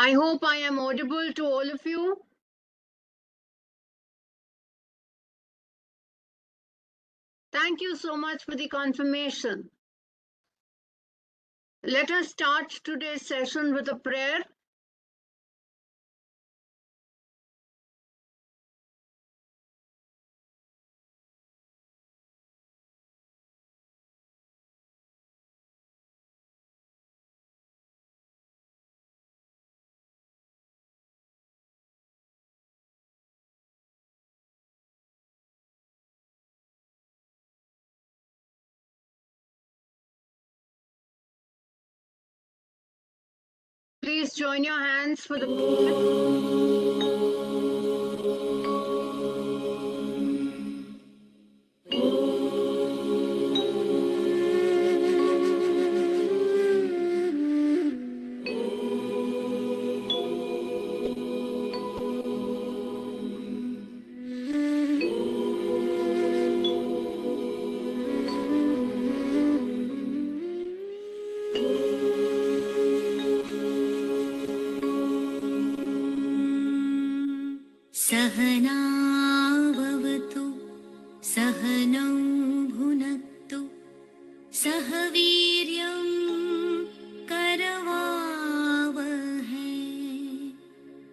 I hope I am audible to all of you. Thank you so much for the confirmation. Let us start today's session with a prayer. Please join your hands for the prayer. सहना भवतु सहनौ भुनक्तु सह वीर्यं करवावहै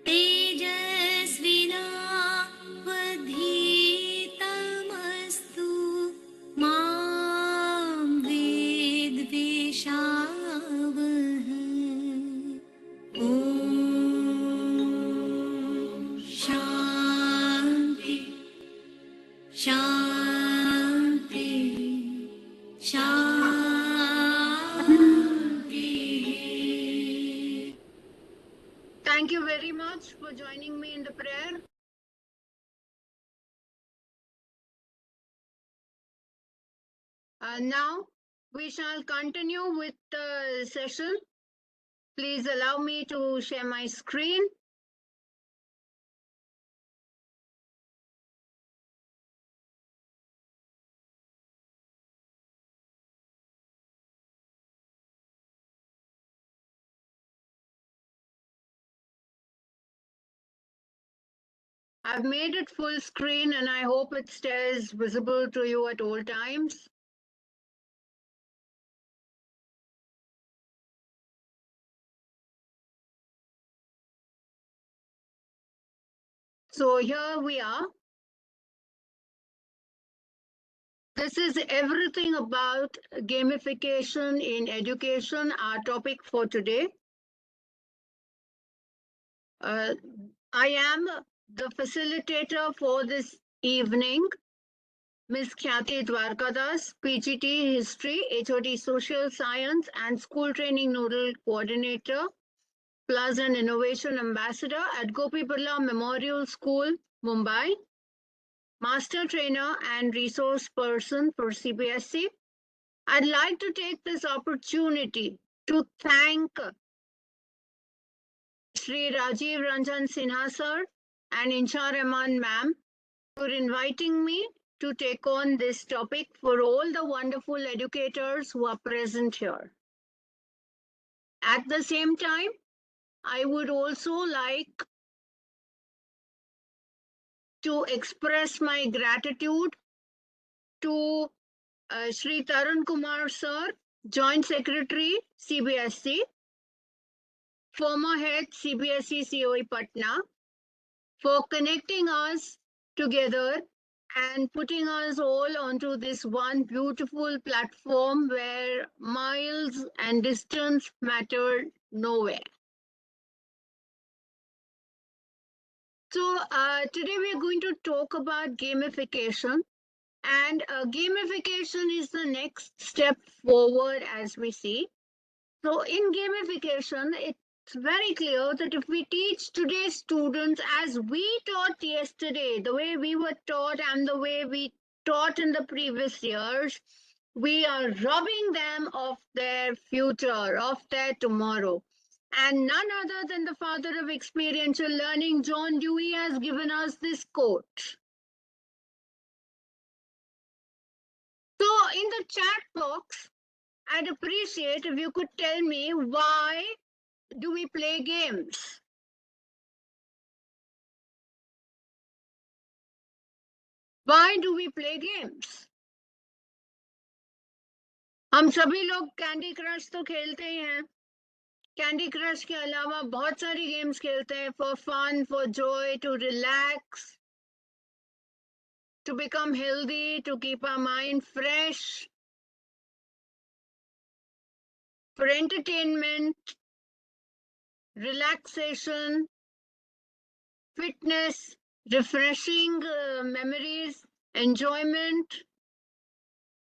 तेजस्विनावधीतमस्तु मा विद्विषावहै ॐ शान्ति शान्ति शान्ति. Thank you very much for joining me in the prayer. Now we shall continue with the session. Please allow me to share my screen. I've made it full screen and I hope it stays visible to you at all times. So here we are. This is everything about gamification in education, our topic for today. I am the facilitator for this evening, Ms. Khyati Dwarkadas, PGT History, HOD Social Science and School Training Nodal Coordinator, plus an Innovation Ambassador at GOPI BIRLA Memorial School, Mumbai, Master Trainer and Resource Person for CBSE. I'd like to take this opportunity to thank Shri Rajiv Ranjan Sinha sir and Insha Rahman ma'am for inviting me to take on this topic for all the wonderful educators who are present here. At the same time, I would also like to express my gratitude to Shri Tarun Kumar sir, Joint Secretary, CBSE, former head CBSE COE Patna, for connecting us together and putting us all onto this one beautiful platform where miles and distance matter nowhere. So today we are going to talk about gamification, and gamification is the next step forward as we see. So in gamification, it's very clear that if we teach today's students as we taught yesterday, the way we were taught and the way we taught in the previous years, we are robbing them of their future, of their tomorrow. And none other than the father of experiential learning, John Dewey, has given us this quote. So in the chat box, I'd appreciate if you could tell me why do we play games? Why do we play games? हम सभी लोग candy crush तो खेलते ही हैं. Candy crush के अलावा बहुत सारी गेम्स खेलते हैं for fun, for joy, to relax, to become healthy, to keep our mind fresh, for entertainment, relaxation, fitness, refreshing memories, enjoyment,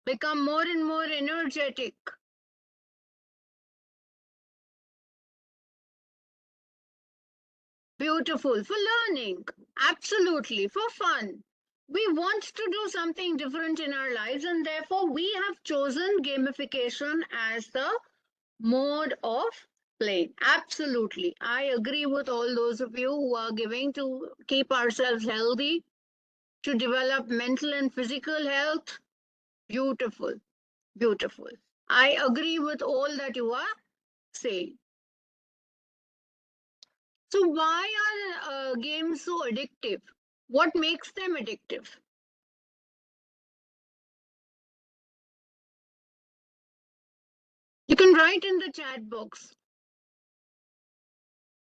become more and more energetic. Beautiful. For learning, absolutely. For fun. We want to do something different in our lives, and therefore, we have chosen gamification as the mode of playing. Absolutely. I agree with all those of you who are giving to keep ourselves healthy, to develop mental and physical health. Beautiful. Beautiful. I agree with all that you are saying. So, why are games so addictive? What makes them addictive? You can write in the chat box.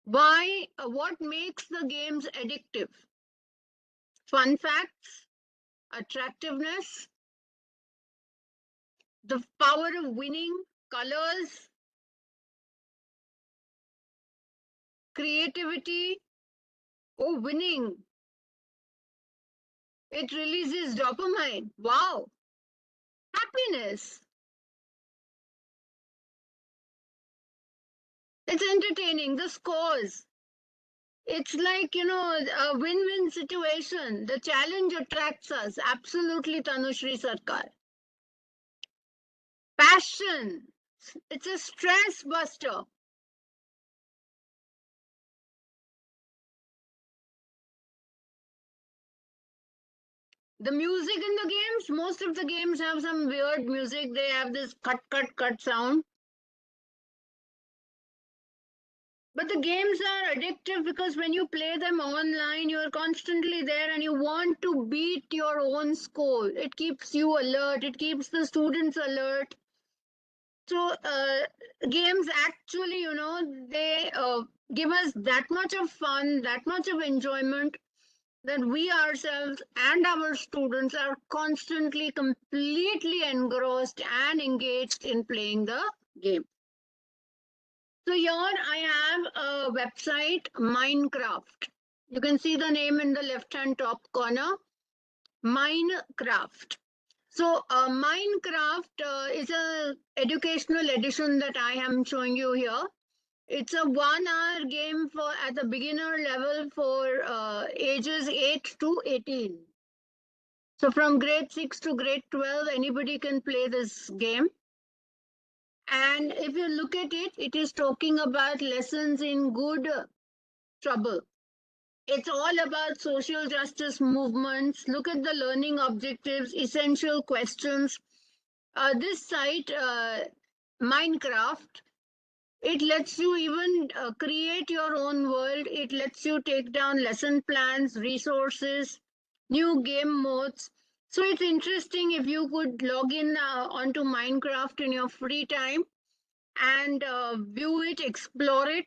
Why, what makes the games addictive? Fun facts, attractiveness, the power of winning, colors, creativity. Oh, winning. It releases dopamine. Wow. Happiness. It's entertaining. The scores. It's like, a win-win situation. The challenge attracts us. Absolutely, Tanushri Sarkar. Passion. It's a stress buster. The music in the games, most of the games have some weird music. They have this cut, cut, cut sound. But the games are addictive because when you play them online, you're constantly there and you want to beat your own score. It keeps you alert, it keeps the students alert. So, games actually, they give us that much of fun, that much of enjoyment that we ourselves and our students are constantly completely engrossed and engaged in playing the game. So here I have a website, Minecraft. You can see the name in the left-hand top corner, Minecraft. So Minecraft is a educational edition that I am showing you here. It's a 1 hour game for at the beginner level for ages 8 to 18. So from grade 6 to grade 12, anybody can play this game. And if you look at it, it is talking about lessons in good trouble. It's all about social justice movements. Look at the learning objectives, essential questions. This site, Minecraft, it lets you even create your own world. It lets you take down lesson plans, resources, new game modes. So it's interesting if you could log in onto Minecraft in your free time and view it, explore it.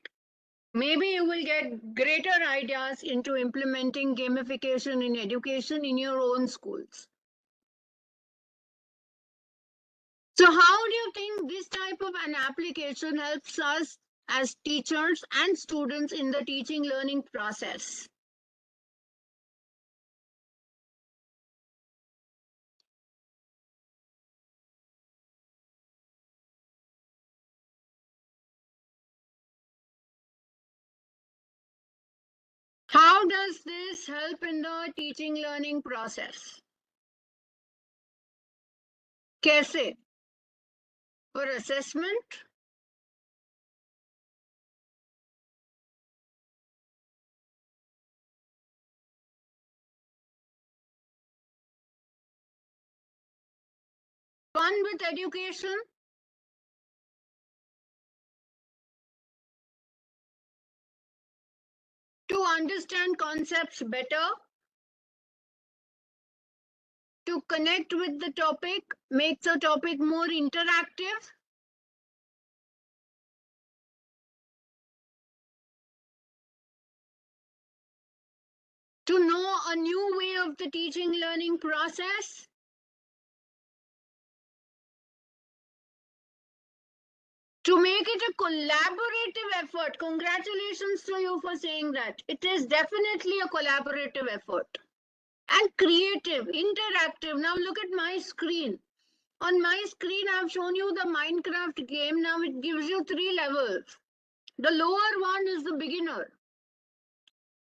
Maybe you will get greater ideas into implementing gamification in education in your own schools. So how do you think this type of an application helps us as teachers and students in the teaching learning process? How does this help in the teaching learning process? Kaise? For assessment? Fun with education? to understand concepts better, to connect with the topic, make the topic more interactive, to know a new way of the teaching learning process, to make it a collaborative effort. Congratulations to you for saying that. It is definitely a collaborative effort. And creative, interactive. Now look at my screen. On my screen, I've shown you the Minecraft game. Now it gives you 3 levels. The lower one is the beginner.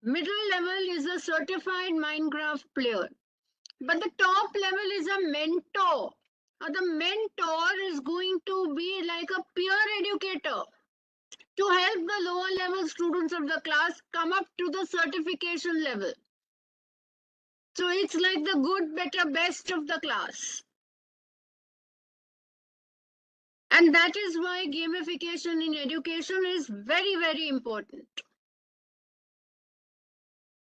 Middle level is a certified Minecraft player. But the top level is a mentor. The mentor is going to be like a peer educator to help the lower level students of the class come up to the certification level. So it's like the good, better, best of the class. And that is why gamification in education is very, very important.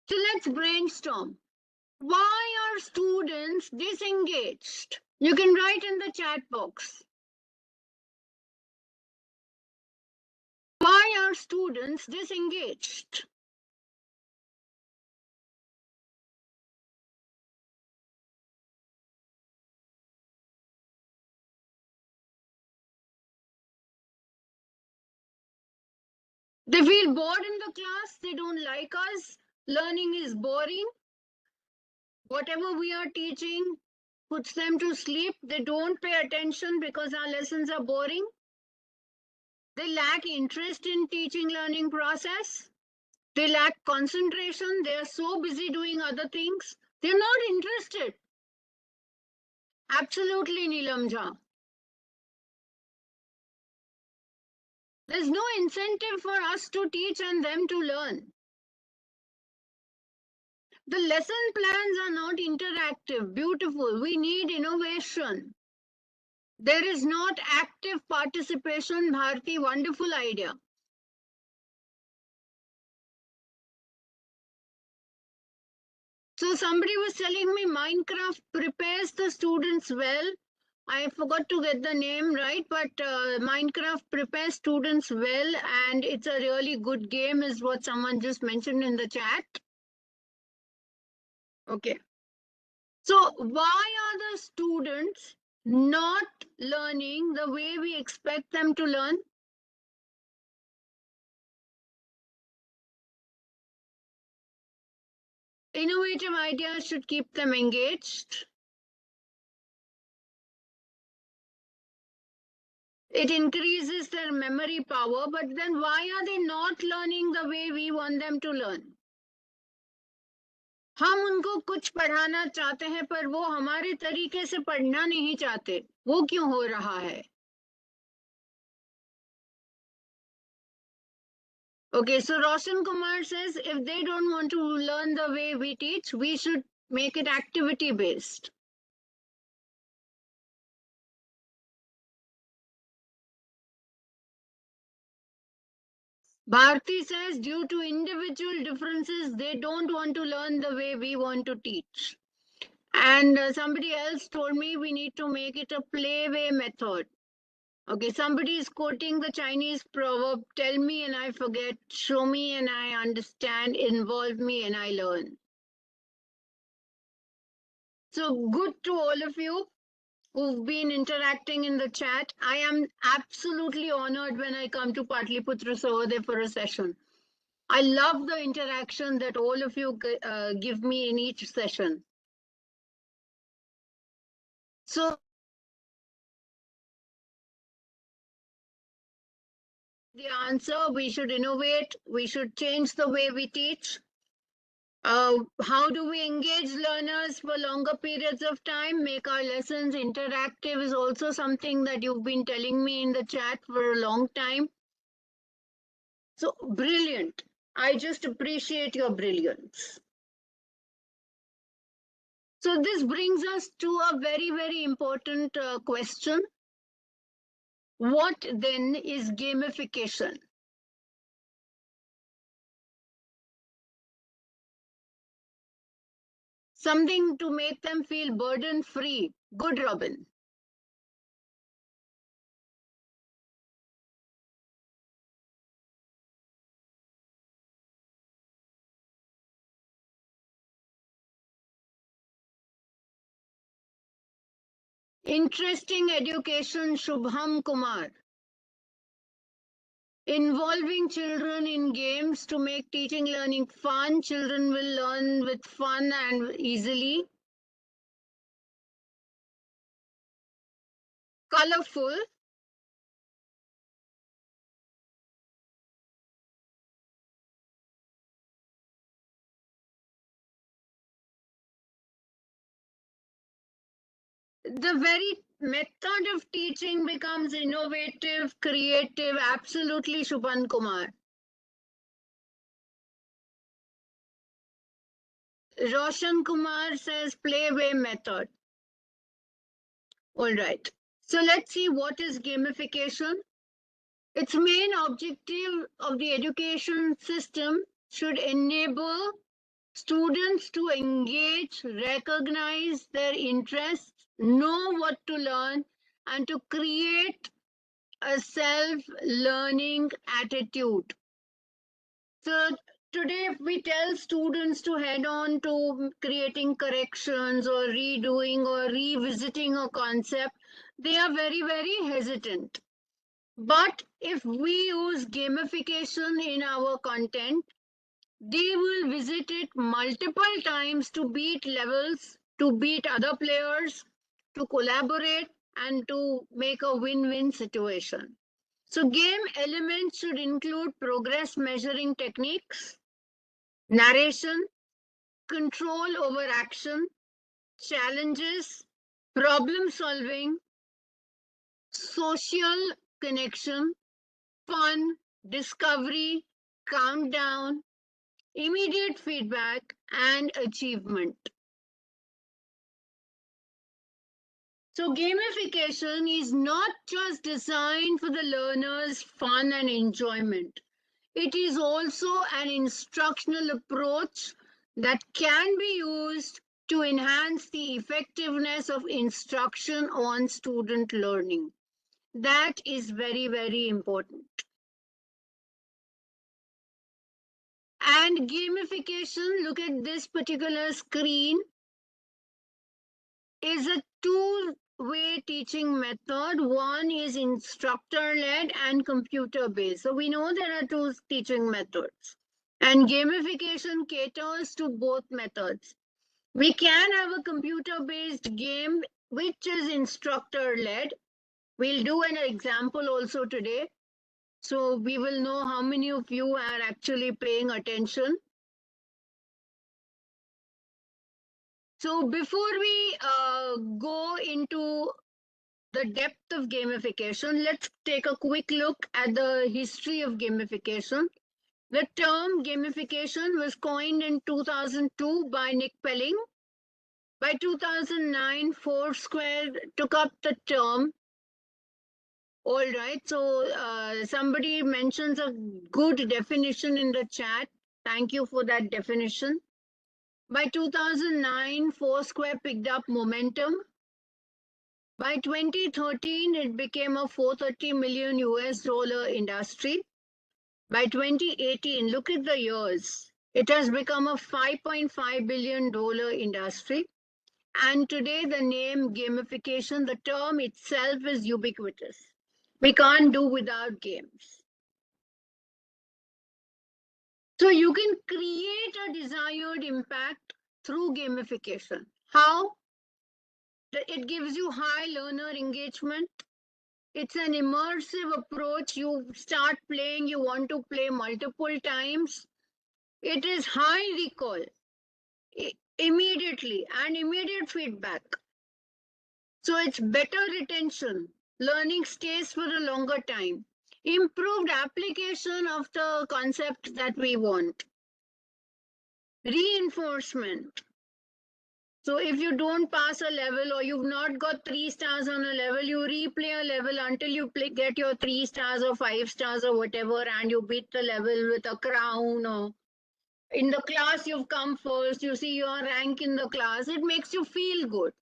So let's brainstorm. Why are students disengaged? You can write in the chat box. Why are students disengaged? They feel bored in the class. They don't like us. Learning is boring. Whatever we are teaching puts them to sleep. They don't pay attention because our lessons are boring. They lack interest in teaching learning process. They lack concentration. They are so busy doing other things. They're not interested. Absolutely, Neelam. There's no incentive for us to teach and them to learn. The lesson plans are not interactive, beautiful. We need innovation. There is not active participation. Bharti, wonderful idea. So somebody was telling me Minecraft prepares the students well. I forgot to get the name right, but Minecraft prepares students well, and it's a really good game, is what someone just mentioned in the chat. Okay. So why are the students not learning the way we expect them to learn? Innovative ideas should keep them engaged. It increases their memory power, but then why are they not learning the way we want them to learn? हम उनको कुछ पढ़ाना चाहते हैं पर वो हमारे तरीके से पढ़ना नहीं चाहते. वो क्यों हो रहा है? Okay, so Roshan Kumar says if they don't want to learn the way we teach, we should make it activity based. Bharti says due to individual differences, they don't want to learn the way we want to teach. And somebody else told me we need to make it a playway method. Okay, somebody is quoting the Chinese proverb, tell me and I forget, show me and I understand, involve me and I learn. So good to all of you who've been interacting in the chat. I am absolutely honored when I come to Pataliputra Sahodaya for a session. I love the interaction that all of you give me in each session. So the answer, we should innovate, we should change the way we teach. How do we engage learners for longer periods of time, make our lessons interactive is also something that you've been telling me in the chat for a long time. So brilliant. I just appreciate your brilliance. So this brings us to a very, very important question. What then is gamification? something to make them feel burden free. Good, Robin. Interesting education, Shubham Kumar. Involving children in games to make teaching learning fun. Children will learn with fun and easily. Colorful. The very method of teaching becomes innovative, creative. Absolutely, Shubhan Kumar. Roshan Kumar says playway method. All right. So let's see what is gamification. Its main objective of the education system should enable students to engage, recognize their interests, know what to learn, and to create a self-learning attitude. So today, if we tell students to head on to creating corrections or redoing or revisiting a concept, they are very, very hesitant. But if we use gamification in our content, they will visit it multiple times to beat levels, to beat other players, to collaborate, and to make a win-win situation. So game elements should include progress measuring techniques, narration, control over action, challenges, problem solving, social connection, fun, discovery, countdown, immediate feedback, and achievement. So gamification is not just designed for the learner's fun and enjoyment. It is also an instructional approach that can be used to enhance the effectiveness of instruction on student learning. That is very, very important. And gamification, look at this particular screen, is a two-way teaching method. One is instructor-led and computer-based. So we know there are two teaching methods. And gamification caters to both methods. We can have a computer-based game which is instructor-led. We'll do an example also today. So we will know how many of you are actually paying attention. So before we go into the depth of gamification, let's take a quick look at the history of gamification. The term gamification was coined in 2002 by Nick Pelling. By 2009, Foursquare took up the term. All right, so somebody mentions a good definition in the chat. Thank you for that definition. By 2009, Foursquare picked up momentum. By 2013, it became a 430 million US dollar industry. By 2018, look at the years. It has become a $5.5 billion industry. And today, the name gamification, the term itself is ubiquitous. We can't do without games. So you can create a desired impact through gamification. How? It gives you high learner engagement. It's an immersive approach. You start playing, you want to play multiple times. It is high recall immediately and immediate feedback. So it's better retention. Learning stays for a longer time. Improved application of the concept that we want. Reinforcement. So if you don't pass a level or you've not got 3 stars on a level, you replay a level until you get your 3 stars or 5 stars or whatever, and you beat the level with a crown or In the class, you've come first, you see your rank in the class, it makes you feel good.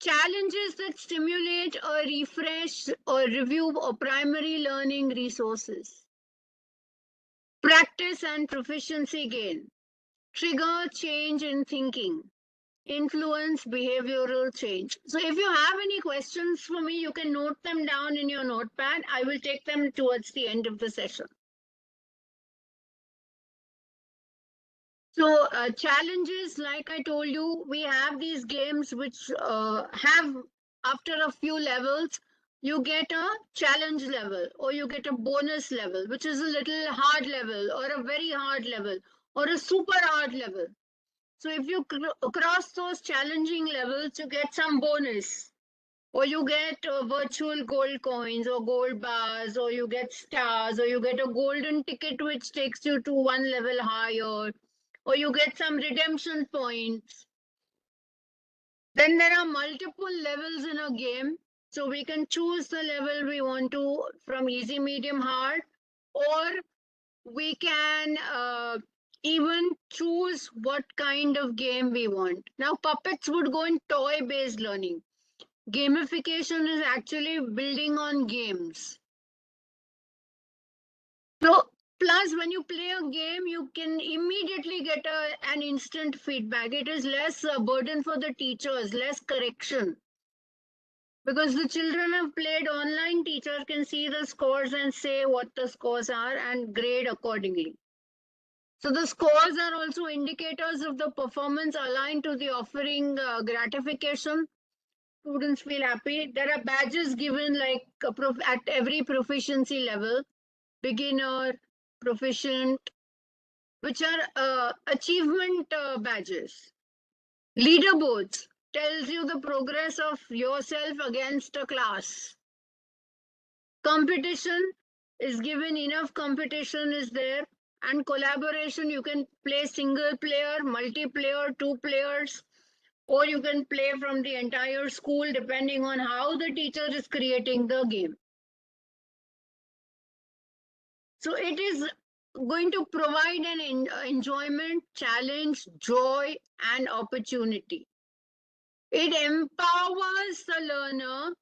Challenges that stimulate or refresh or review or primary learning resources. Practice and proficiency gain. Trigger change in thinking. Influence behavioral change. So if you have any questions for me, you can note them down in your notepad. I will take them towards the end of the session. So challenges, like I told you, we have these games which have, after a few levels, you get a challenge level or you get a bonus level, which is a little hard level or a very hard level or a super hard level. So if you cross those challenging levels, you get some bonus, or you get virtual gold coins or gold bars, or you get stars, or you get a golden ticket which takes you to one level higher, or you get some redemption points. Then there are multiple levels in a game. So we can choose the level we want to from easy, medium, hard, or we can even choose what kind of game we want. Now, puppets would go in toy-based learning. Gamification is actually building on games. So, plus when you play a game, you can immediately get an instant feedback. It is less burden for the teachers, less correction. Because the children have played online, teacher can see the scores and say what the scores are and grade accordingly. So the scores are also indicators of the performance aligned to the offering gratification. Students feel happy. There are badges given like at every proficiency level, beginner, proficient, which are achievement badges. Leaderboards tells you the progress of yourself against a class. Competition is given, enough competition is there, and collaboration, you can play single player, multiplayer, two players, or you can play from the entire school depending on how the teacher is creating the game. So it is going to provide an enjoyment, challenge, joy, and opportunity. It empowers the learner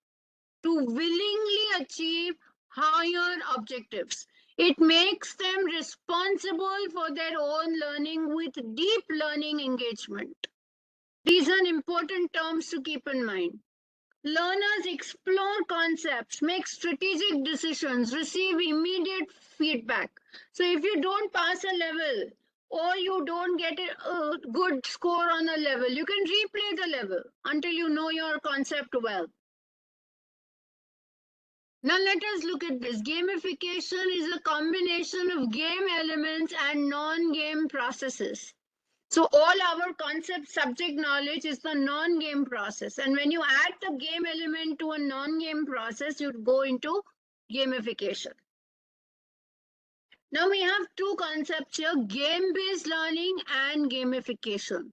to willingly achieve higher objectives. It makes them responsible for their own learning with deep learning engagement. These are important terms to keep in mind. Learners explore concepts, make strategic decisions, receive immediate feedback. So if you don't pass a level or you don't get a good score on a level, you can replay the level until you know your concept well. Now let us look at this. Gamification is a combination of game elements and non-game processes. So all our concept subject knowledge is the non-game process. And when you add the game element to a non-game process, you go into gamification. Now we have two concepts here, game-based learning and gamification.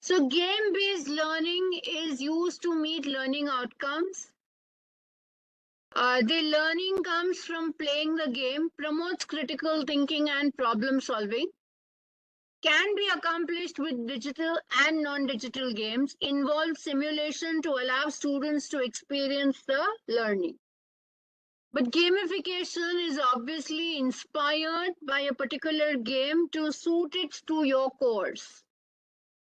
So game-based learning is used to meet learning outcomes. The learning comes from playing the game, promotes critical thinking and problem solving, can be accomplished with digital and non-digital games, involves simulation to allow students to experience the learning. But gamification is obviously inspired by a particular game to suit it to your course.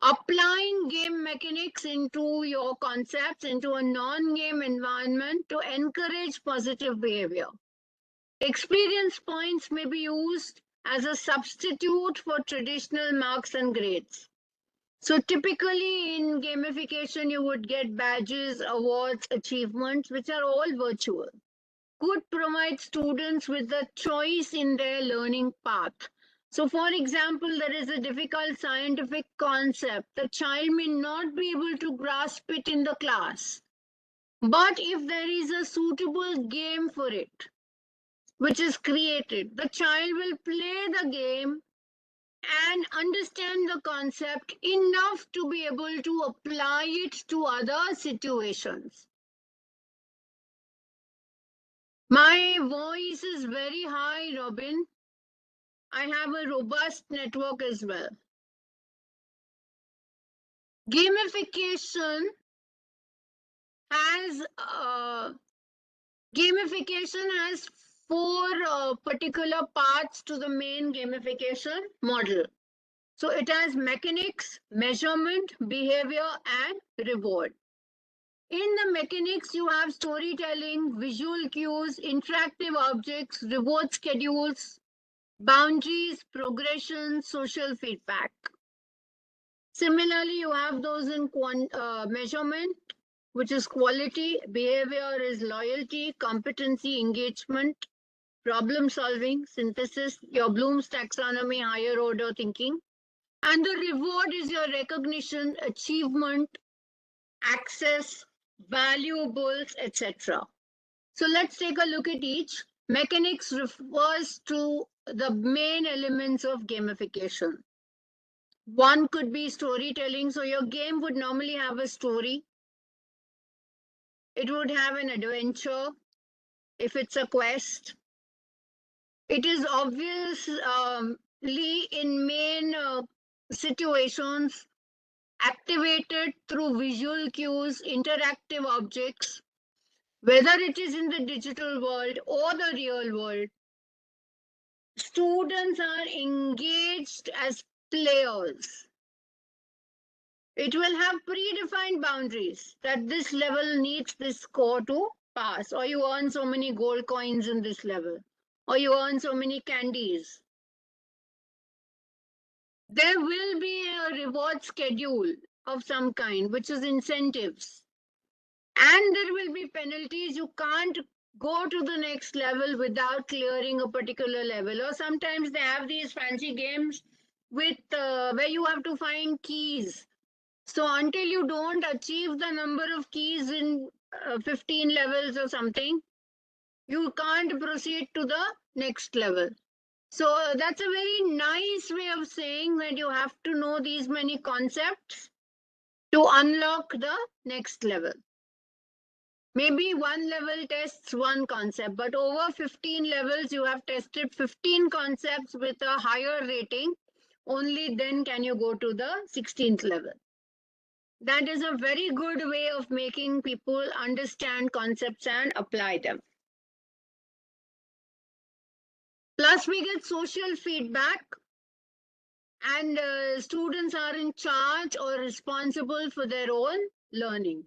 Applying game mechanics into your concepts into a non-game environment to encourage positive behavior. Experience points may be used as a substitute for traditional marks and grades. So typically in gamification, you would get badges, awards, achievements, which are all virtual. Could provide students with a choice in their learning path. So for example, there is a difficult scientific concept. The child may not be able to grasp it in the class. But if there is a suitable game for it, which is created, the child will play the game and understand the concept enough to be able to apply it to other situations. My voice is very high, Robin. I have a robust network as well. Gamification has four particular parts to the main gamification model. So it has mechanics, measurement, behavior, and reward. In the mechanics, you have storytelling, visual cues, interactive objects, reward schedules, boundaries, progression, social feedback. Similarly, you have those in measurement, which is quality, behavior is loyalty, competency, engagement, problem solving, synthesis, your Bloom's taxonomy, higher order thinking. And the reward is your recognition, achievement, access, valuables, etc. So let's take a look at each. Mechanics refers to the main elements of gamification. One could be storytelling. So your game would normally have a story. It would have an adventure if it's a quest. It is obviously in main situations activated through visual cues, interactive objects, whether it is in the digital world or the real world. Students are engaged as players. It will have predefined boundaries that this level needs this score to pass, or you earn so many gold coins in this level, or you earn so many candies. There will be a reward schedule of some kind, which is incentives. And there will be penalties. You can't go to the next level without clearing a particular level. Or sometimes they have these fancy games with where you have to find keys. So until you don't achieve the number of keys in 15 levels or something, you can't proceed to the next level. So that's a very nice way of saying that you have to know these many concepts to unlock the next level. Maybe one level tests one concept, but over 15 levels, you have tested 15 concepts with a higher rating. Only then can you go to the 16th level. That is a very good way of making people understand concepts and apply them. Plus, we get social feedback, and students are in charge or responsible for their own learning.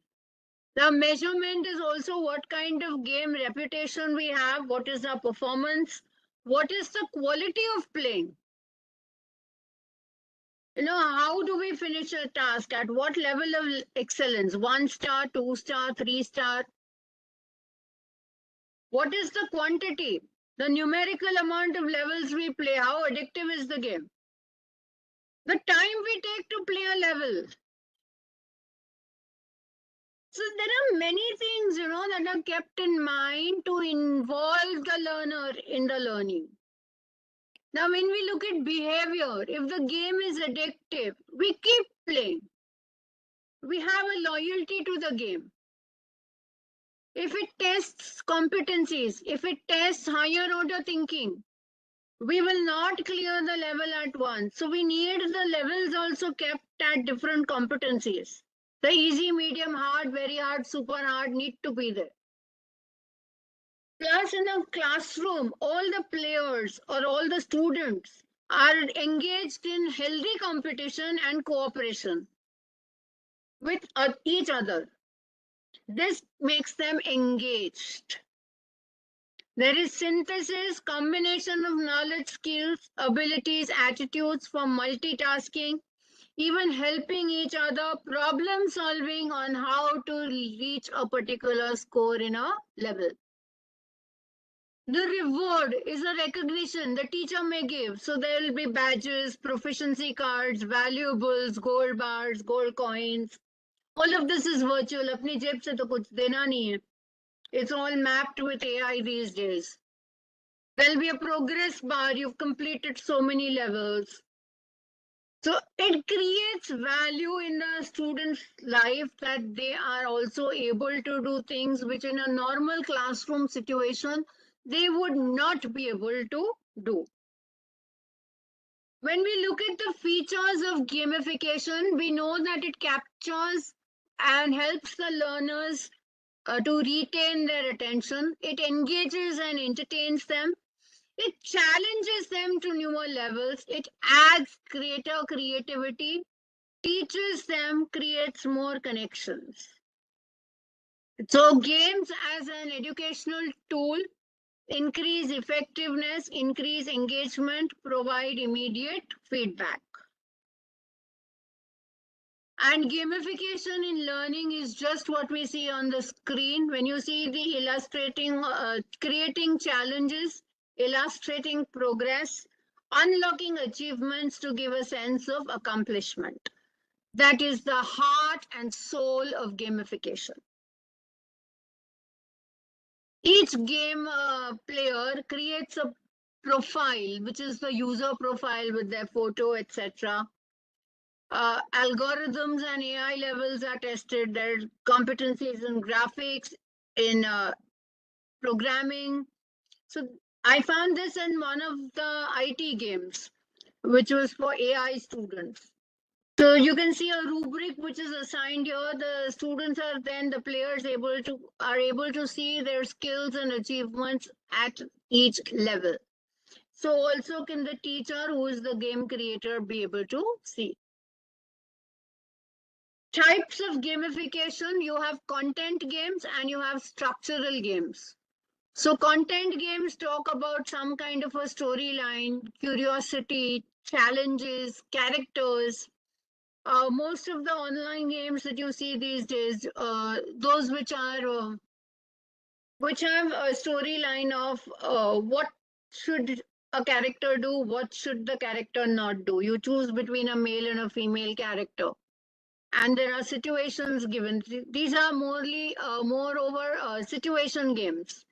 The measurement is also what kind of game reputation we have, what is our performance, what is the quality of playing. How do we finish a task? At what level of excellence? 1 star, 2 star, 3 star? What is the quantity? The numerical amount of levels we play, how addictive is the game? The time we take to play a level. So there are many things, that are kept in mind to involve the learner in the learning. Now, when we look at behavior, if the game is addictive, we keep playing. We have a loyalty to the game. If it tests competencies, if it tests higher order thinking, we will not clear the level at once. So we need the levels also kept at different competencies. The easy, medium, hard, very hard, super hard need to be there. Plus, in a classroom, all the players or all the students are engaged in healthy competition and cooperation with each other. This makes them engaged. There is synthesis, combination of knowledge, skills, abilities, attitudes for multitasking, even helping each other, problem solving on how to reach a particular score in a level. The reward is a recognition the teacher may give. So there will be badges, proficiency cards, valuables, gold bars, gold coins. All of this is virtual. अपनी जेब से तो कुछ देना नहीं है. It's all mapped with AI these days. There'll be a progress bar. You've completed so many levels. So it creates value in the student's life that they are also able to do things which in a normal classroom situation they would not be able to do. When we look at the features of gamification, we know that it captures and helps the learners to retain their attention. It engages and entertains them. It challenges them to newer levels. It adds greater creativity, teaches them, creates more connections. So, games as an educational tool increase effectiveness, increase engagement, provide immediate feedback. And gamification in learning is just what we see on the screen. When you see the illustrating, creating challenges, illustrating progress, unlocking achievements to give a sense of accomplishment. That is the heart and soul of gamification. Each game player creates a profile, which is the user profile with their photo, etc. Algorithms and AI levels are tested. Their competencies in graphics, in programming. So I found this in one of the IT games, which was for AI students. So you can see a rubric which is assigned here. The students are then the players are able to see their skills and achievements at each level. So also can the teacher, who is the game creator, be able to see. Types of gamification: you have content games and you have structural games. So content games talk about some kind of a storyline, curiosity, challenges, characters. Most of the online games that you see these days, those which have a storyline of what should a character do, what should the character not do. You choose between a male and a female character, and there are situations given. These are moreover situation games.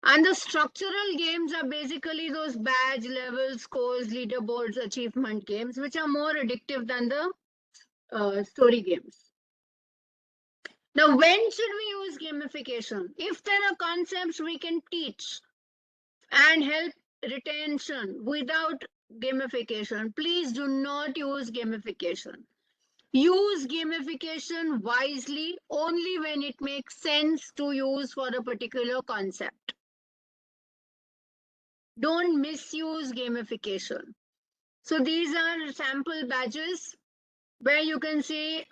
And the structural games are basically those badge levels, scores, leaderboards, achievement games, which are more addictive than the story games. Now, when should we use gamification? If there are concepts we can teach and help retention without gamification, please do not use gamification. Use gamification wisely only when it makes sense to use for a particular concept. Don't misuse gamification. So these are sample badges where you can see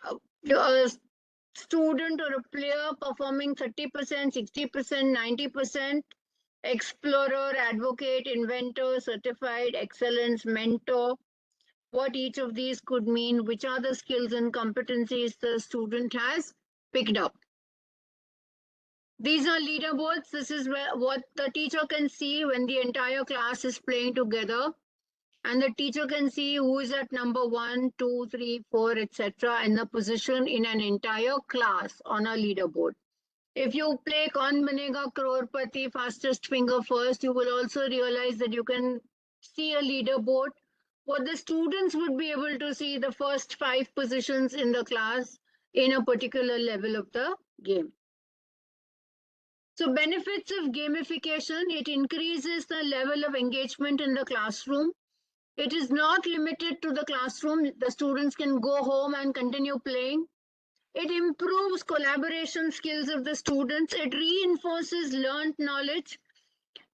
a student or a player performing 30%, 60%, 90%, explorer, advocate, inventor, certified, excellence, mentor, what each of these could mean, which are the skills and competencies the student has picked up. These are leaderboards. This is what the teacher can see when the entire class is playing together. And the teacher can see who is at number 1, 2, 3, 4, etc. and the position in an entire class on a leaderboard. If you play Kaun Banega Crorepati, fastest finger first, you will also realize that you can see a leaderboard. What the students would be able to see the first 5 positions in the class in a particular level of the game. So benefits of gamification: it increases the level of engagement in the classroom. It is not limited to the classroom. The students can go home and continue playing. It improves collaboration skills of the students. It reinforces learned knowledge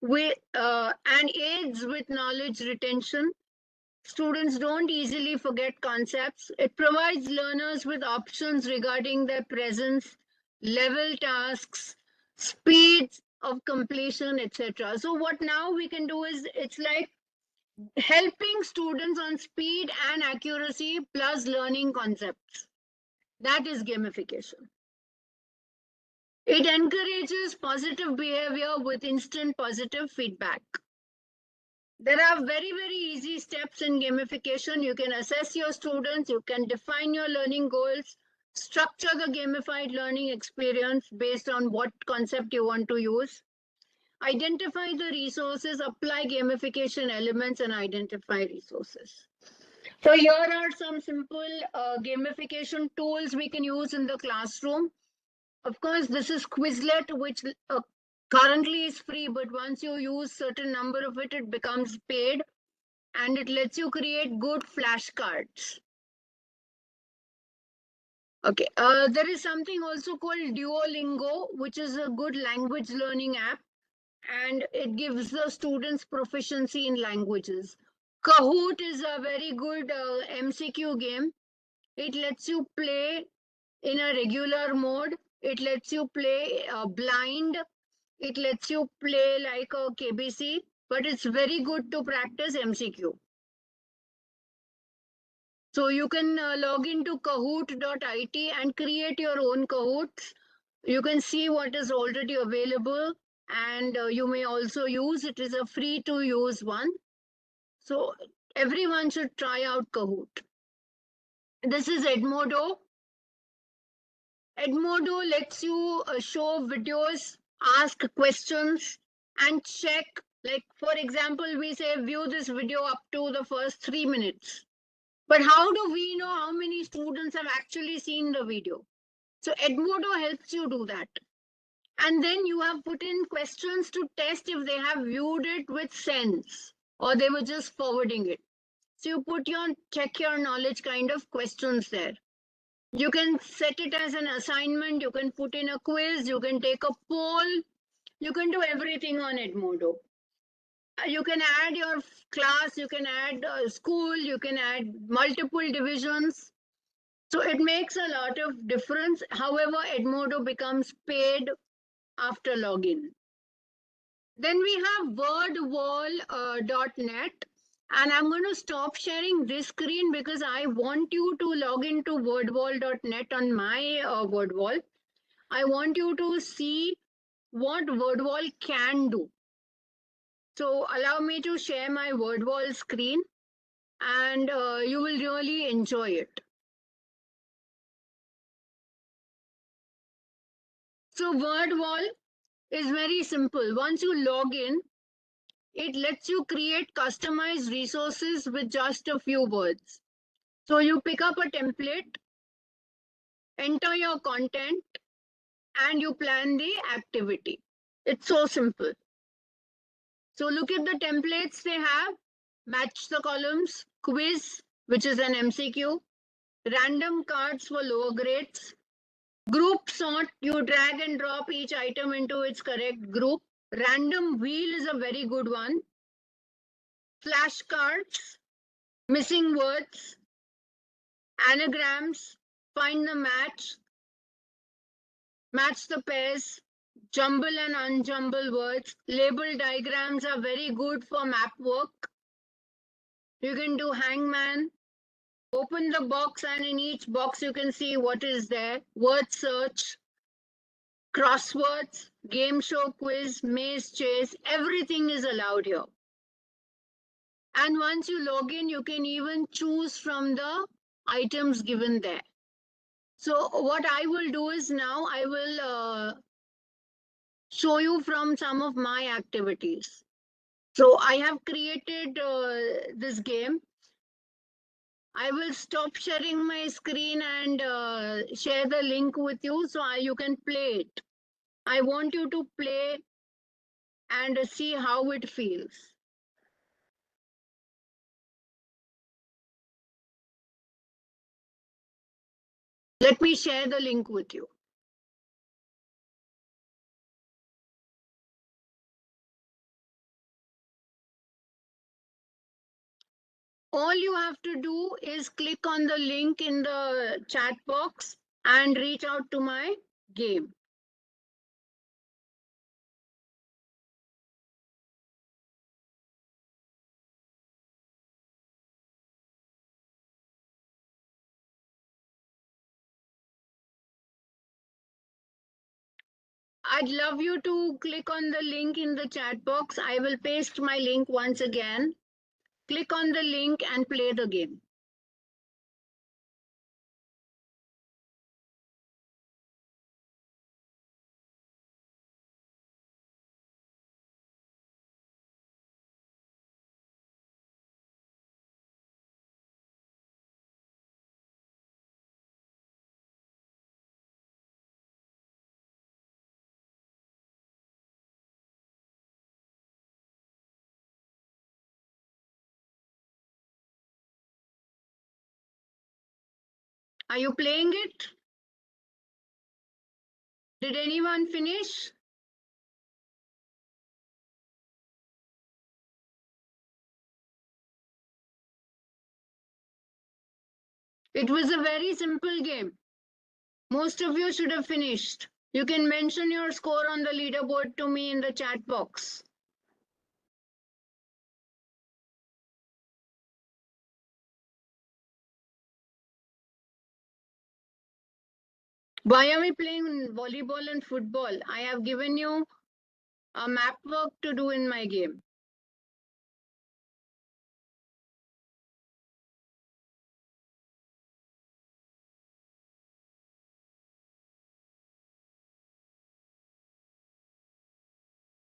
and aids with knowledge retention. Students don't easily forget concepts. It provides learners with options regarding their presence, level tasks, speed of completion, etc. So what now we can do is, it's like helping students on speed and accuracy plus learning concepts. That is gamification. It encourages positive behavior with instant positive feedback. There are very, very easy steps in gamification. You can assess your students, you can define your learning goals, structure the gamified learning experience based on what concept you want to use, identify the resources, apply gamification elements, and identify resources. So here are some simple gamification tools we can use in the classroom. Of course, this is Quizlet, which currently is free, but once you use certain number of it, it becomes paid. and it lets you create good flashcards. Okay, there is something also called Duolingo, which is a good language learning app, and it gives the students proficiency in languages. Kahoot is a very good MCQ game. It lets you play in a regular mode. It lets you play blind. It lets you play like a KBC, but it's very good to practice MCQ. So you can log into kahoot.it and create your own Kahoots. You can see what is already available, and you may also use it. Is a free to use one. So everyone should try out Kahoot. This is Edmodo. Edmodo lets you show videos, ask questions, and check. Like, for example, we say view this video up to the first 3 minutes. But how do we know how many students have actually seen the video? So Edmodo helps you do that. And then you have put in questions to test if they have viewed it with sense or they were just forwarding it. So you put your check your knowledge kind of questions there. You can set it as an assignment. You can put in a quiz. You can take a poll. You can do everything on Edmodo. You can add your class. You can add school. You can add multiple divisions. So it makes a lot of difference. However, Edmodo becomes paid after login. Then we have wordwall.net. And I'm going to stop sharing this screen because I want you to log into wordwall.net on my wordwall. I want you to see what wordwall can do. So allow me to share my wordwall screen, and you will really enjoy it. So wordwall is very simple. Once you log in, it lets you create customized resources with just a few words. So you pick up a template, enter your content, and you plan the activity. It's so simple. So look at the templates they have. Match the columns, quiz, which is an MCQ, random cards for lower grades, group sort, you drag and drop each item into its correct group. Random wheel is a very good one. Flashcards, missing words, anagrams, find the match, match the pairs, jumble and unjumble words. Label diagrams are very good for map work. You can do hangman. Open the box, and in each box you can see what is there. Word search, crosswords, game show, quiz, maze chase, everything is allowed here. And once you log in, you can even choose from the items given there. So what I will do is now I will show you from some of my activities. So I have created this game. I will stop sharing my screen and share the link with you so you can play it. I want you to play and see how it feels. Let me share the link with you. All you have to do is click on the link in the chat box and reach out to my game. I'd love you to click on the link in the chat box. I will paste my link once again. Click on the link and play the game. Are you playing it? Did anyone finish? It was a very simple game. Most of you should have finished. You can mention your score on the leaderboard to me in the chat box. Why are we playing volleyball and football? I have given you a map work to do in my game.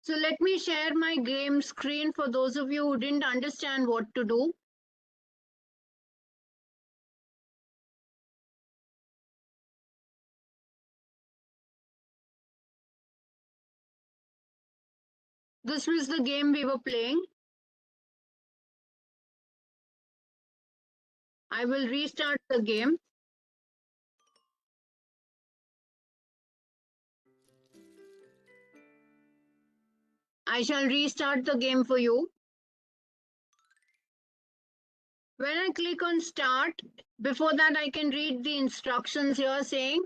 So let me share my game screen for those of you who didn't understand what to do. This was the game we were playing. I will restart the game. I shall restart the game for you. When I click on start, before that I can read the instructions here saying,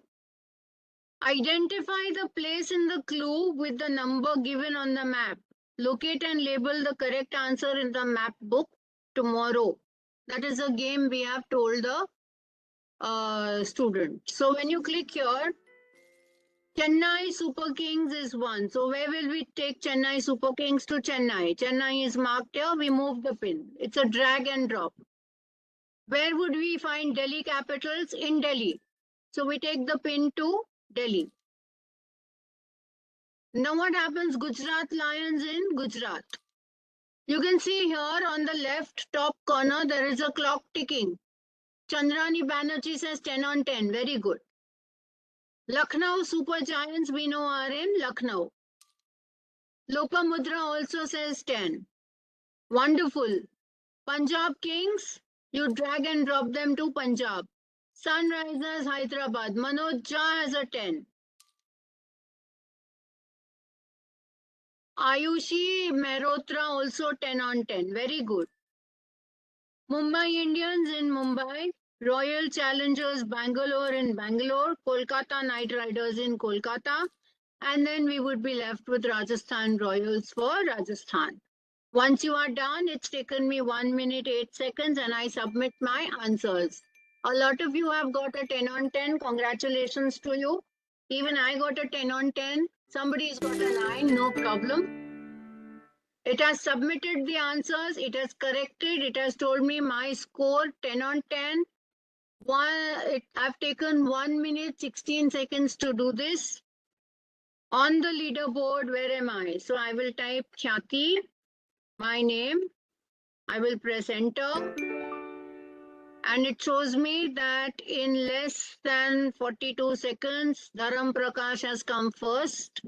identify the place in the clue with the number given on the map. Locate and label the correct answer in the map book tomorrow. That is a game we have told the student. So when you click here, Chennai Super Kings is one. So where will we take Chennai Super Kings to Chennai? Chennai is marked here. We move the pin. It's a drag and drop. Where would we find Delhi Capitals? In Delhi. So we take the pin to Delhi. Now what happens? Gujarat Lions in Gujarat. You can see here on the left top corner, there is a clock ticking. Chandrani Banerjee says 10 on 10. Very good. Lucknow Super Giants we know are in Lucknow. Lopamudra also says 10. Wonderful. Punjab Kings, you drag and drop them to Punjab. Sunrisers Hyderabad. Manoj Jha has a 10. Ayushi Mehrotra also 10 on 10. Very good. Mumbai Indians in Mumbai. Royal Challengers Bangalore in Bangalore. Kolkata Knight Riders in Kolkata. And then we would be left with Rajasthan Royals for Rajasthan. Once you are done, it's taken me 1 minute, 8 seconds, and I submit my answers. A lot of you have got a 10 on 10. Congratulations to you. Even I got a 10 on 10. Somebody's got a 9, no problem. It has submitted the answers. It has corrected. It has told me my score 10 on 10. I've taken 1 minute, 16 seconds to do this. On the leaderboard, where am I? So I will type Khyati, my name. I will press enter. And it shows me that in less than 42 seconds, Dharam Prakash has come first.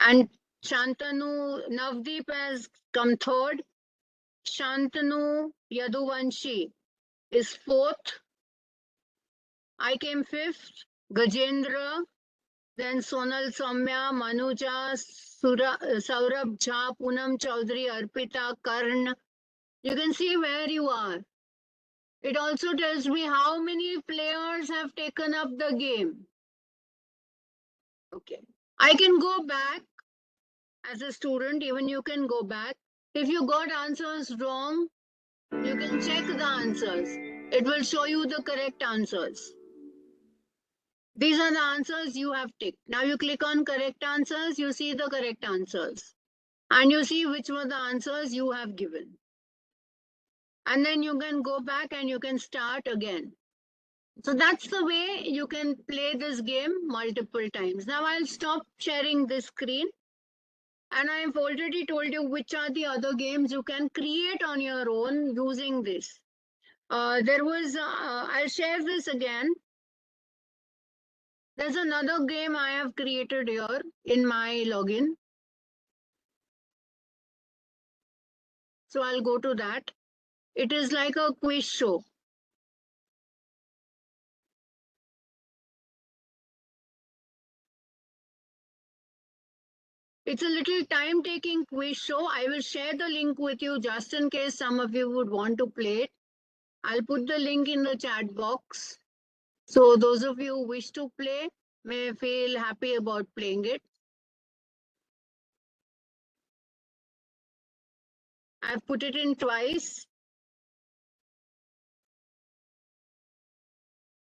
And Shantanu Navdeep has come third. Shantanu Yaduvanshi is fourth. I came fifth. Gajendra, then Sonal Soumya, Manuja, Saurabh Jha, Poonam Chaudhary, Arpita, Karn. You can see where you are. It also tells me how many players have taken up the game. Okay. I can go back as a student, even you can go back. If you got answers wrong, you can check the answers. It will show you the correct answers. These are the answers you have ticked. Now you click on correct answers, you see the correct answers. And you see which were the answers you have given. And then you can go back and you can start again. So that's the way you can play this game multiple times. Now I'll stop sharing this screen. And I've already told you which are the other games you can create on your own using this. I'll share this again. There's another game I have created here in my login. So I'll go to that. It is like a quiz show. It's a little time-taking quiz show. I will share the link with you just in case some of you would want to play it. I'll put the link in the chat box. So those of you who wish to play may feel happy about playing it. I've put it in twice.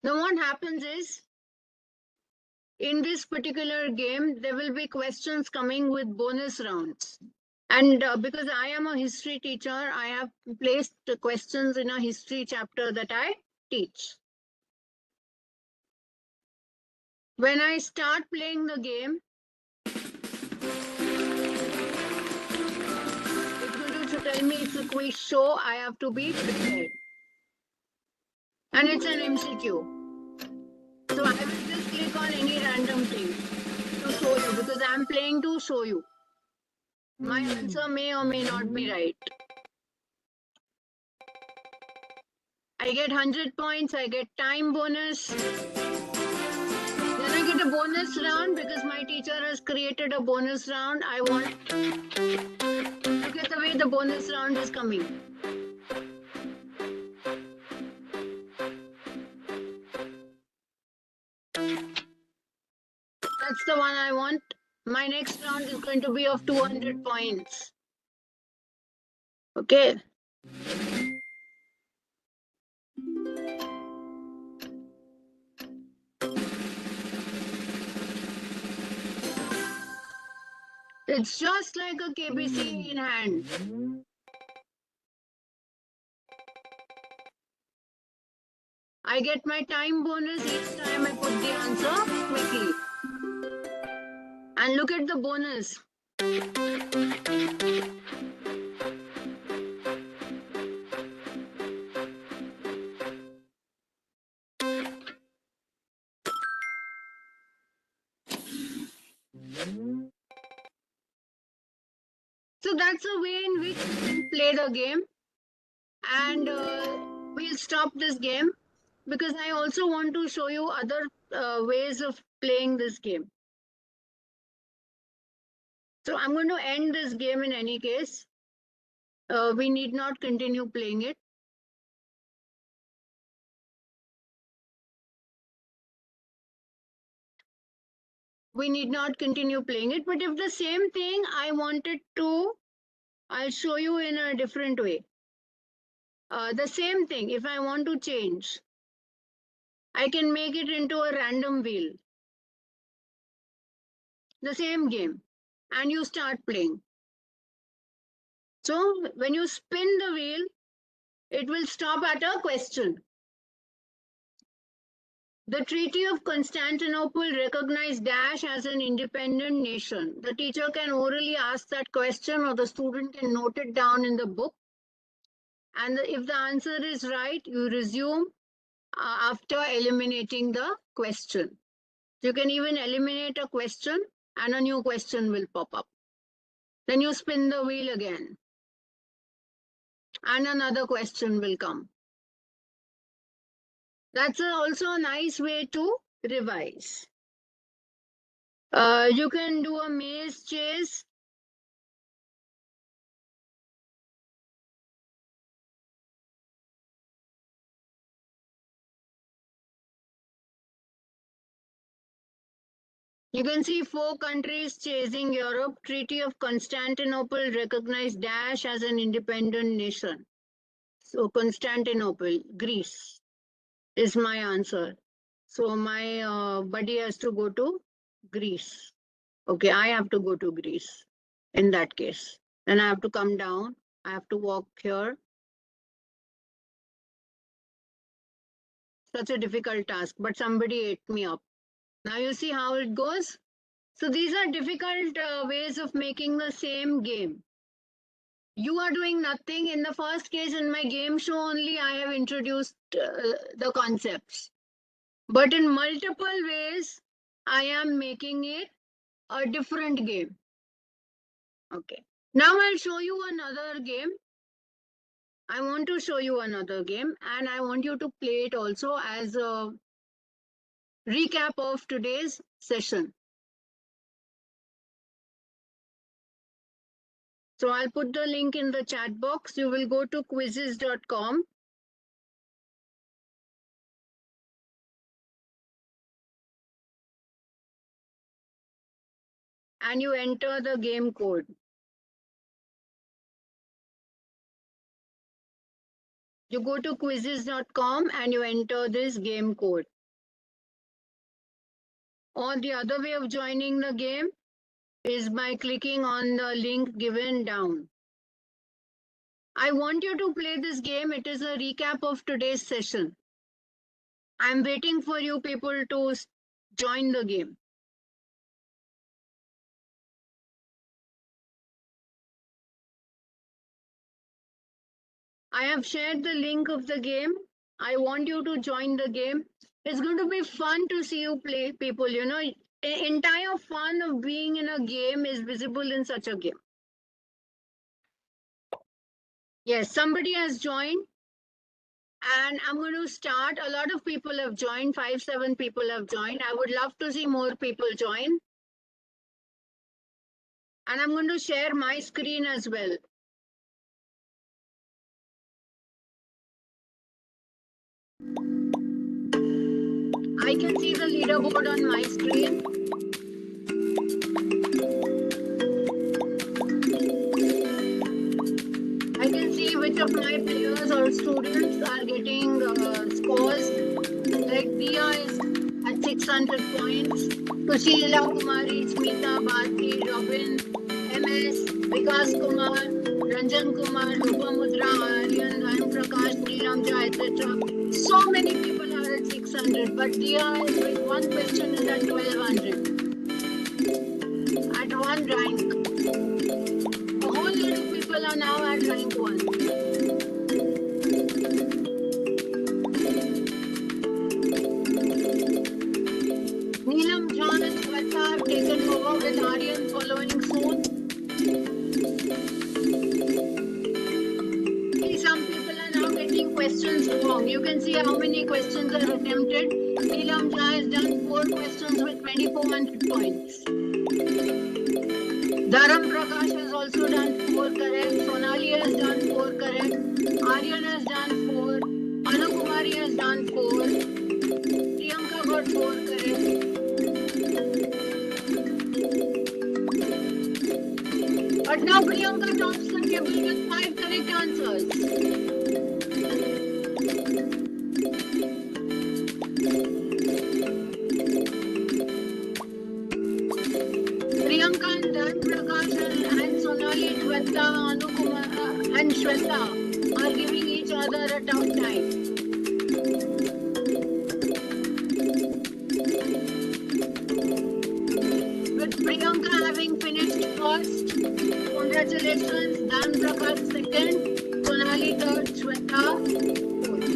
Now what happens is, in this particular game, there will be questions coming with bonus rounds. And because I am a history teacher, I have placed the questions in a history chapter that I teach. When I start playing the game, it's going to tell me it's a quiz show. I have to be prepared. And it's an MCQ. So I will just click on any random thing to show you, because I'm playing to show you. My answer may or may not be right. I get 100 points, I get time bonus. Then I get a bonus round because my teacher has created a bonus round. I want, look at the way the bonus round is coming. That's the one I want. My next round is going to be of 200 points. Okay. It's just like a KBC in hand. I get my time bonus each time I put the answer quickly. And look at the bonus. So that's a way in which you can play the game. And we'll stop this game because I also want to show you other ways of playing this game. So I'm going to end this game in any case. We need not continue playing it. We need not continue playing it. But if the same thing I wanted to, I'll show you in a different way. The same thing, if I want to change, I can make it into a random wheel. The same game. And you start playing. So when you spin the wheel, it will stop at a question. The Treaty of Constantinople recognized Dash as an independent nation. The teacher can orally ask that question, or the student can note it down in the book. And if the answer is right, you resume after eliminating the question. You can even eliminate a question and a new question will pop up. Then you spin the wheel again and another question will come. That's also a nice way to revise. You can do a maze chase. You can see 4 countries chasing Europe. Treaty of Constantinople recognized Dash as an independent nation. So Constantinople, Greece is my answer. So my buddy has to go to Greece. Okay, I have to go to Greece in that case. Then I have to come down. I have to walk here. Such a difficult task, but somebody ate me up. Now you see how it goes. So these are difficult ways of making the same game. You are doing nothing. In the first case, in my game show only, I have introduced the concepts. But in multiple ways, I am making it a different game. Okay. Now I'll show you another game. I want to show you another game and I want you to play it also as a recap of today's session. So I'll put the link in the chat box. You will go to quizzes.com. And you enter the game code. You go to quizzes.com and you enter this game code. Or the other way of joining the game is by clicking on the link given down. I want you to play this game. It is a recap of today's session. I'm waiting for you people to join the game. I have shared the link of the game. I want you to join the game. It's going to be fun to see you play, people. You know, the entire fun of being in a game is visible in such a game. Yes, somebody has joined. And I'm going to start. A lot of people have joined. 5-7 people have joined. I would love to see more people join. And I'm going to share my screen as well. I can see the leaderboard on my screen. I can see which of my players or students are getting scores. Like Dia is at 600 points. Sushila Kumari, Smita, Bharti, Robin, MS, Vikas Kumar, Ranjan Kumar, Lopamudra, Aryan, Dhan Prakash, Neelamja, etc. So many people are at 600, but Dia is with one question is at 1200. At one rank. A whole lot of people are now at rank 1. Neelam, John and Sweta have taken over with Aryan following soon. See, some people are now getting questions wrong. You can see how many questions are attempted. Neelam Jha has done 4 questions with 2400 points. Dharam Prakash has also done 4 correct. Sonali has done 4 correct. Aryan has done 4. Anu Kumari has done 4. Priyanka got 4 correct. But now Priyanka tops the table with 5 correct answers. Priyanka and Dhan Prakash and Sonali, Shweta, Anu Kumar and Shweta are giving each other a tough time. With Priyanka having finished first, congratulations, Dhan Prakash second, Sonali third, Shweta fourth.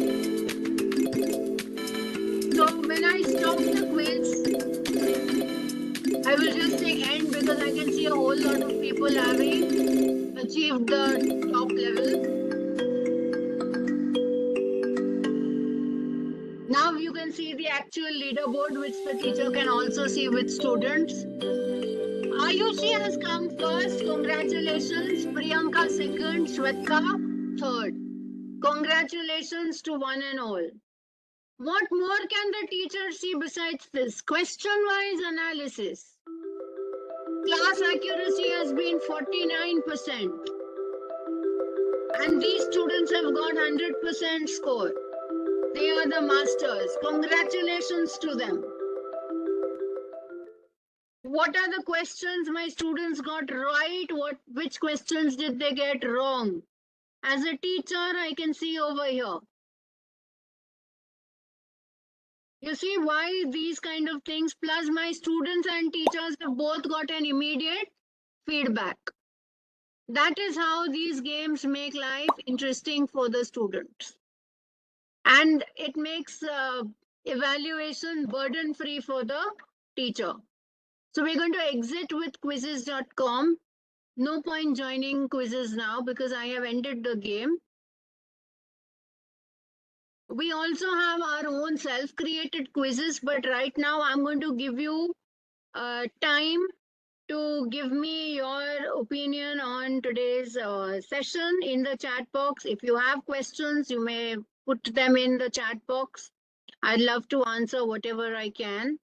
So when I stop the quiz, I will just say end because I can see a whole lot of people having achieved the top level. Now you can see the actual leaderboard which the teacher can also see with students. Ayushi has come first. Congratulations. Priyanka second. Shweta third. Congratulations to one and all. What more can the teacher see besides this? Question-wise analysis. Class accuracy has been 49%. And these students have got 100% score. They are the masters. Congratulations to them. What are the questions my students got right? Which questions did they get wrong? As a teacher, I can see over here. You see why these kind of things, plus my students and teachers have both got an immediate feedback. That is how these games make life interesting for the students. And it makes evaluation burden-free for the teacher. So we're going to exit with quizzes.com. No point joining quizzes now because I have ended the game. We also have our own self-created quizzes, but right now I'm going to give you time to give me your opinion on today's session in the chat box. If you have questions, you may put them in the chat box. I'd love to answer whatever I can.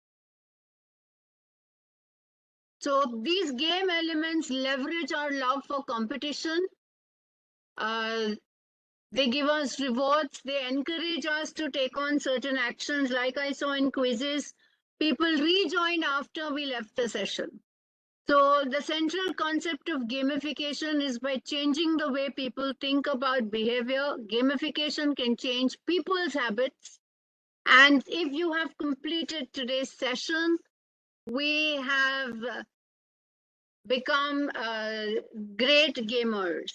So these game elements leverage our love for competition. They give us rewards. They encourage us to take on certain actions. Like I saw in quizzes, people rejoined after we left the session. So the central concept of gamification is by changing the way people think about behavior. Gamification can change people's habits. And if you have completed today's session, we have become great gamers.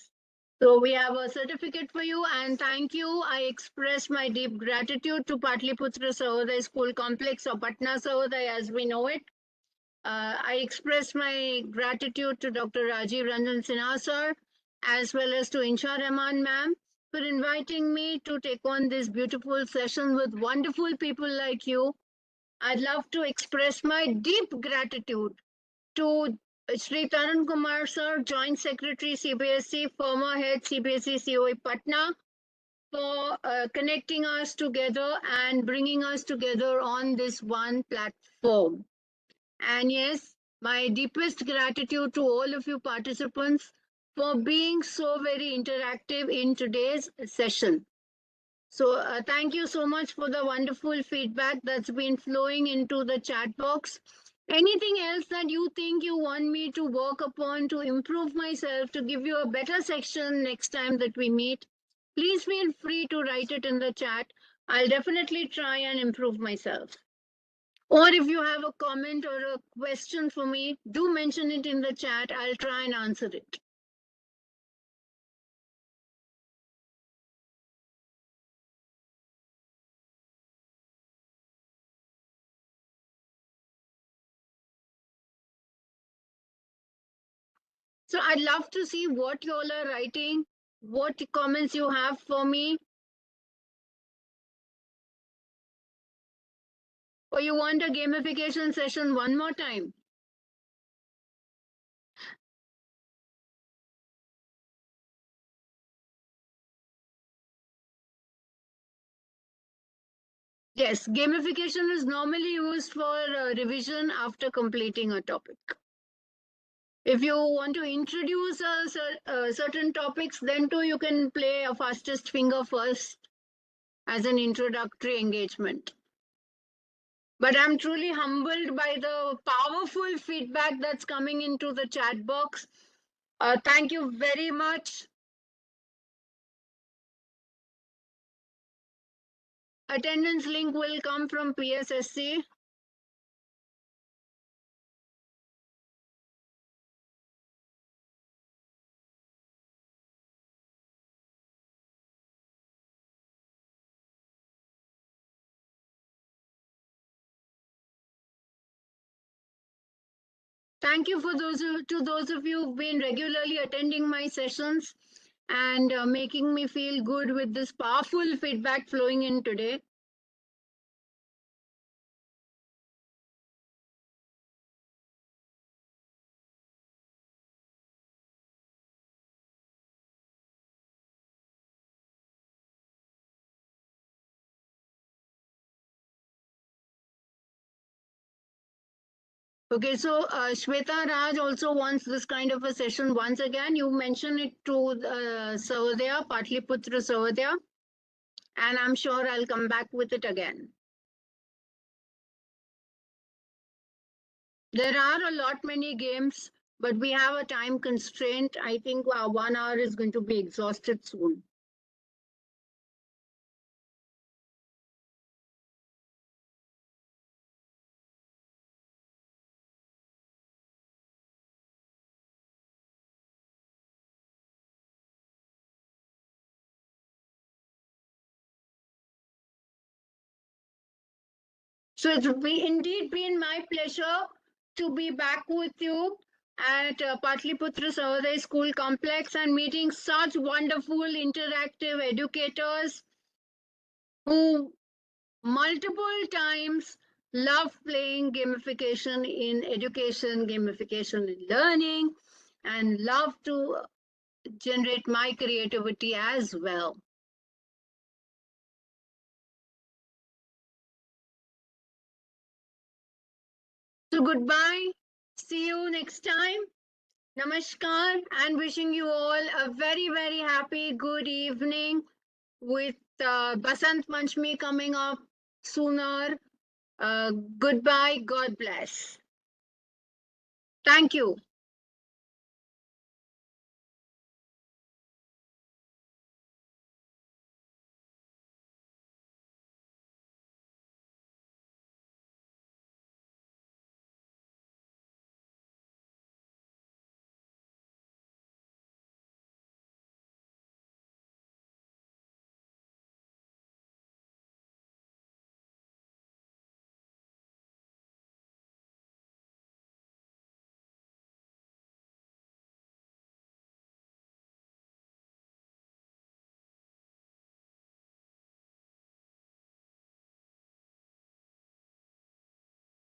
So we have a certificate for you, and thank you. I express my deep gratitude to Pataliputra Sahodaya School Complex, or Patna Sahodaya as we know it. I express my gratitude to Dr. Rajiv Ranjan Sinha sir, as well as to Insha Rahman ma'am, for inviting me to take on this beautiful session with wonderful people like you. I'd love to express my deep gratitude to Sri Taran Kumar sir, Joint Secretary CBSE, former head CBSE COE Patna, for connecting us together and bringing us together on this one platform. And yes, my deepest gratitude to all of you participants for being so very interactive in today's session. So thank you so much for the wonderful feedback that's been flowing into the chat box. Anything else that you think you want me to work upon to improve myself, to give you a better section next time that we meet, please feel free to write it in the chat. I'll definitely try and improve myself. Or if you have a comment or a question for me, do mention it in the chat. I'll try and answer it. So I'd love to see what you all are writing, what comments you have for me. Or you want a gamification session one more time? Yes, gamification is normally used for revision after completing a topic. If you want to introduce certain topics, then too you can play a fastest finger first as an introductory engagement. But I'm truly humbled by the powerful feedback that's coming into the chat box. Thank you very much. Attendance link will come from PSSC. Thank you for those of you who've been regularly attending my sessions and making me feel good with this powerful feedback flowing in today. Okay, so Shweta Raj also wants this kind of a session once again. You mentioned it to Sahodaya, Pataliputra Sahodaya, and I'm sure I'll come back with it again. There are a lot many games, but we have a time constraint. I think 1 hour is going to be exhausted soon. So it's indeed been my pleasure to be back with you at Pataliputra Sahodaya School Complex and meeting such wonderful interactive educators who multiple times love playing gamification in education, gamification in learning, and love to generate my creativity as well. So, goodbye. See you next time. Namaskar, and wishing you all a very, very happy good evening with Basant Panchami coming up sooner. Goodbye. God bless. Thank you.